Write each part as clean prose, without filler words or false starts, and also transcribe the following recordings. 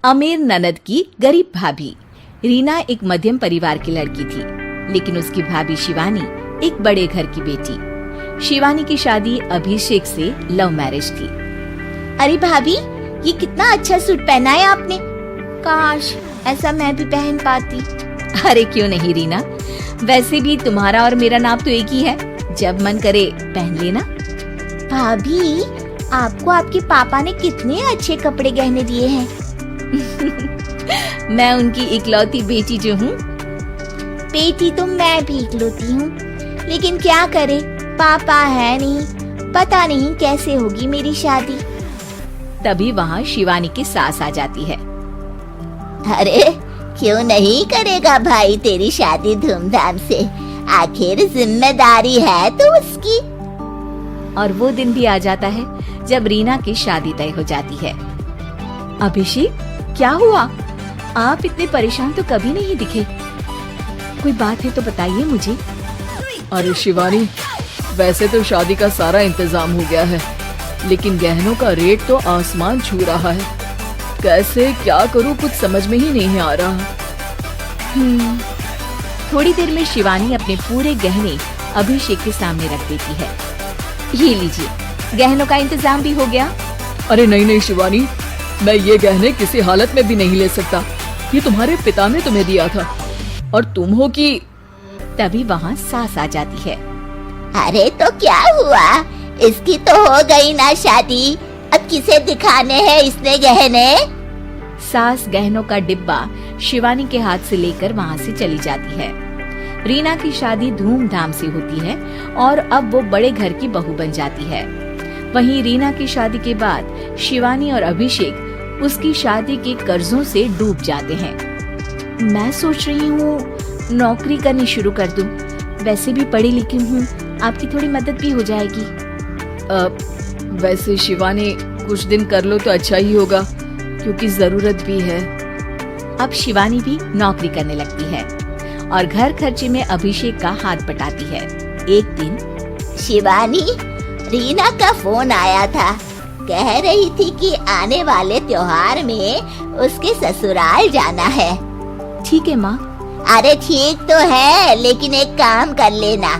अमीर ननद की गरीब भाभी। रीना एक मध्यम परिवार की लड़की थी, लेकिन उसकी भाभी शिवानी एक बड़े घर की बेटी। शिवानी की शादी अभिषेक से लव मैरिज थी। अरे भाभी, ये कितना अच्छा सूट पहना है आपने। काश ऐसा मैं भी पहन पाती। अरे क्यों नहीं रीना, वैसे भी तुम्हारा और मेरा नाम तो एक ही है, जब मन करे पहन लेना। भाभी, आपको आपके पापा ने कितने अच्छे कपड़े गहने दिए हैं। मैं उनकी इकलौती बेटी जो हूँ। बेटी तो मैं भी इकलौती हूँ, लेकिन क्या करे, पापा है नहीं, पता नहीं कैसे होगी मेरी शादी। तभी वहाँ शिवानी की सास आ जाती है। अरे क्यों नहीं करेगा भाई तेरी शादी धूमधाम से, आखिर जिम्मेदारी है तो उसकी। और वो दिन भी आ जाता है जब रीना की शादी तय हो जाती है। अभिषेक, क्या हुआ? आप इतने परेशान तो कभी नहीं दिखे। कोई बात है तो बताइए मुझे। अरे शिवानी, वैसे तो शादी का सारा इंतजाम हो गया है, लेकिन गहनों का रेट तो आसमान छू रहा है। कैसे क्या करूं, कुछ समझ में ही नहीं आ रहा। थोड़ी देर में शिवानी अपने पूरे गहने अभिषेक के सामने रख देती है। ये लीजिए, गहनों का इंतजाम भी हो गया। अरे नहीं नहीं शिवानी, मैं ये गहने किसी हालत में भी नहीं ले सकता। ये तुम्हारे पिता ने तुम्हें दिया था और तुम हो कि। तभी वहाँ सास आ जाती है। अरे तो क्या हुआ, इसकी तो हो गई ना शादी, अब किसे दिखाने हैं इसने गहने। सास गहनों का डिब्बा शिवानी के हाथ से लेकर वहाँ से चली जाती है। रीना की शादी धूमधाम से होती है और अब वो बड़े घर की बहू बन जाती है। वहीं रीना की शादी के बाद शिवानी और अभिषेक उसकी शादी के कर्जों से डूब जाते हैं। मैं सोच रही हूँ नौकरी करनी शुरू कर दूं। वैसे भी पढ़ी लिखी हूँ, आपकी थोड़ी मदद भी हो जाएगी। वैसे शिवानी, कुछ दिन कर लो तो अच्छा ही होगा, क्योंकि जरूरत भी है। अब शिवानी भी नौकरी करने लगती है और घर खर्चे में अभिषेक का हाथ बटाती है। एक दिन शिवानी, रीना का फोन आया था, कह रही थी कि आने वाले त्योहार में उसके ससुराल जाना है। ठीक है माँ। अरे ठीक तो है, लेकिन एक काम कर लेना,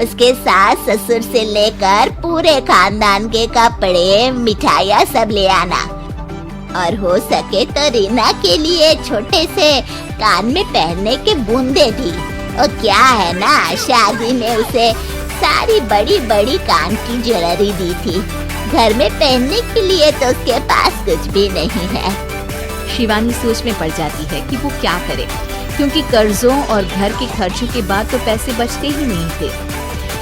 उसके सास ससुर से लेकर पूरे खानदान के कपड़े मिठाइयाँ सब ले आना, और हो सके तो रीना के लिए छोटे से कान में पहनने के बूंदे भी। और क्या है ना, शादी में उसे सारी बड़ी बड़ी कान की ज्वेलरी दी थी, घर में पहनने के लिए तो उसके पास कुछ भी नहीं है। शिवानी सोच में पड़ जाती है कि वो क्या करे, क्योंकि कर्जों और घर के खर्चों के बाद तो पैसे बचते ही नहीं थे।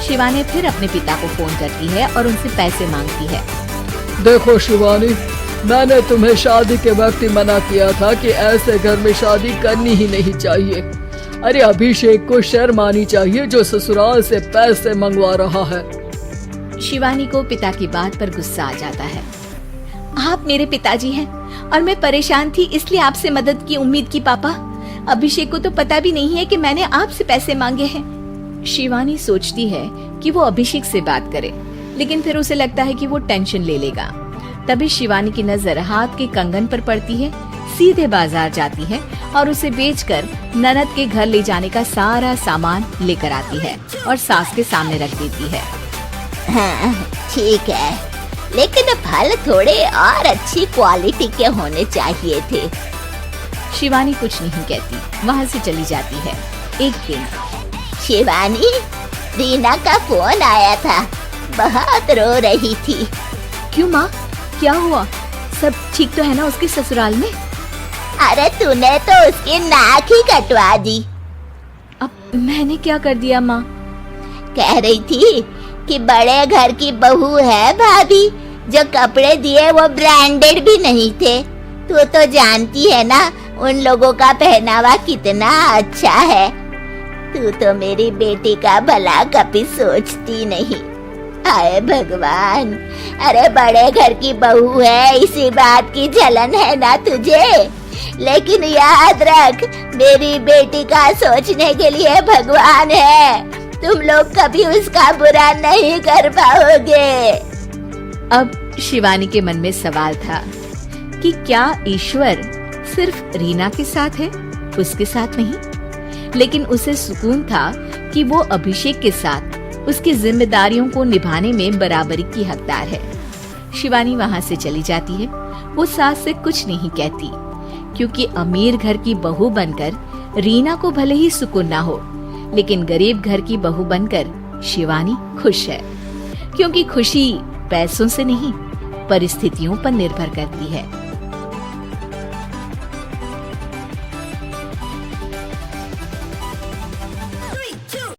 शिवानी फिर अपने पिता को फोन करती है और उनसे पैसे मांगती है। देखो शिवानी, मैंने तुम्हें शादी के वक्त ही मना किया था कि ऐसे घर में शादी करनी ही नहीं चाहिए। अरे अभिषेक को शर्म आनी चाहिए जो ससुराल से पैसे मंगवा रहा है। शिवानी को पिता की बात पर गुस्सा आ जाता है। आप मेरे पिताजी हैं और मैं परेशान थी, इसलिए आपसे मदद की उम्मीद की पापा। अभिषेक को तो पता भी नहीं है कि मैंने आपसे पैसे मांगे हैं। शिवानी सोचती है कि वो अभिषेक से बात करे, लेकिन फिर उसे लगता है कि वो टेंशन ले लेगा। तभी शिवानी की नजर हाथ के कंगन पर पड़ती है। सीधे बाजार जाती है और उसे बेचकर ननद के घर ले जाने का सारा सामान लेकर आती है और सास के सामने रख देती है। हाँ ठीक है, लेकिन फल थोड़े और अच्छी क्वालिटी के होने चाहिए थे। शिवानी कुछ नहीं कहती, वहाँ से चली जाती है। एक दिन शिवानी, रीना का फोन आया था, बहुत रो रही थी। क्यों माँ, क्या हुआ? सब ठीक तो है ना उसके ससुराल में? अरे तूने तो उसकी नाक ही कटवा दी। अब मैंने क्या कर दिया माँ? कह रही थी कि बड़े घर की बहू है भाभी, जो कपड़े दिए वो ब्रांडेड भी नहीं थे। तू तो जानती है ना उन लोगों का पहनावा कितना अच्छा है। तू तो मेरी बेटी का भला कभी सोचती नहीं। हाय भगवान, अरे बड़े घर की बहू है, इसी बात की जलन है ना तुझे, लेकिन याद रख मेरी बेटी का सोचने के लिए भगवान है। तुम लोग कभी उसका बुरा नहीं कर पाओगे। अब शिवानी के मन में सवाल था कि क्या ईश्वर सिर्फ रीना के साथ है, उसके साथ नहीं। लेकिन उसे सुकून था कि वो अभिषेक के साथ उसकी जिम्मेदारियों को निभाने में बराबरी की हकदार है। शिवानी वहां से चली जाती है। वो सास से कुछ नहीं कहती, क्योंकि अमीर घर की बहू बनकर रीना को भले ही सुकून ना हो, लेकिन गरीब घर की बहू बनकर शिवानी खुश है, क्योंकि खुशी पैसों से नहीं परिस्थितियों पर निर्भर करती है।